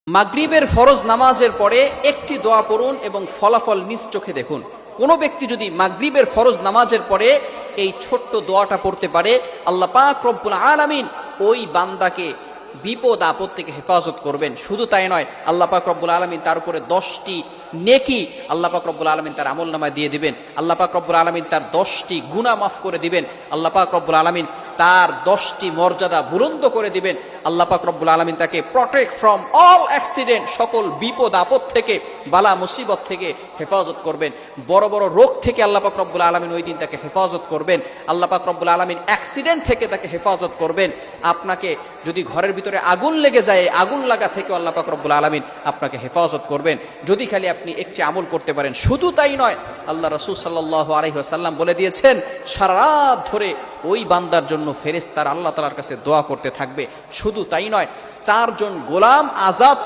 মাগরিবের ফরজ নামাজের পরে একটি দোয়া পড়ুন এবং ফলাফল নিজ চোখে দেখুন। কোনো ব্যক্তি যদি মাগরিবের ফরজ নামাজের পরে এই ছোট্ট দোয়াটা পড়তে পারে, আল্লাহ পাক রব্বুল আলামিন ওই বান্দাকে বিপদ আপদ থেকে হেফাজত করবেন। শুধু তাই নয়, আল্লাহ পাক রব্বুল আলামিন তার উপরে 10টি নেকি আল্লাহ পাক রব্বুল আলামিন তার আমলনামায় দিয়ে দিবেন। আল্লাহ পাক রব্বুল আলামিন তার 10টি গুনাহ মাফ করে দিবেন। আল্লাহ পাক রব্বুল আলামিন তার 10টি মর্যাদা বুলন্দ করে দিবেন। আল্লাহ পাক রব্বুল আলামিন তাকে প্রটেক্ট ফ্রম অল অ্যাক্সিডেন্ট, সকল বিপদ আপদ থেকে, বালা মুসিবত থেকে হেফাজত করবেন। বড় বড় রোগ থেকে আল্লাহ পাক রব্বুল আলামিন ওই দিন তাকে হেফাজত করবেন। আল্লাহ পাক রব্বুল আলামিন অ্যাক্সিডেন্ট থেকে তাকে হেফাজত করবেন। আপনাকে যদি ঘরের ভিতরে আগুন লেগে যায়, আগুন লাগা থেকে আল্লাহ পাক রব্বুল আলামিন আপনাকে হেফাজত করবেন, যদি খালি আপনি একটি আমল করতে পারেন। শুধু তাই নয়, আল্লাহ রাসূল সাল্লাল্লাহু আলাইহি ওয়াসাল্লাম বলে দিয়েছেন, সারা রাত ধরে ওই বান্দার জন্য ফেরেশতারা আল্লাহ তাআলার কাছে দোয়া করতে থাকবে। শুধু তাই নয়, 4 জন গোলাম আজাদ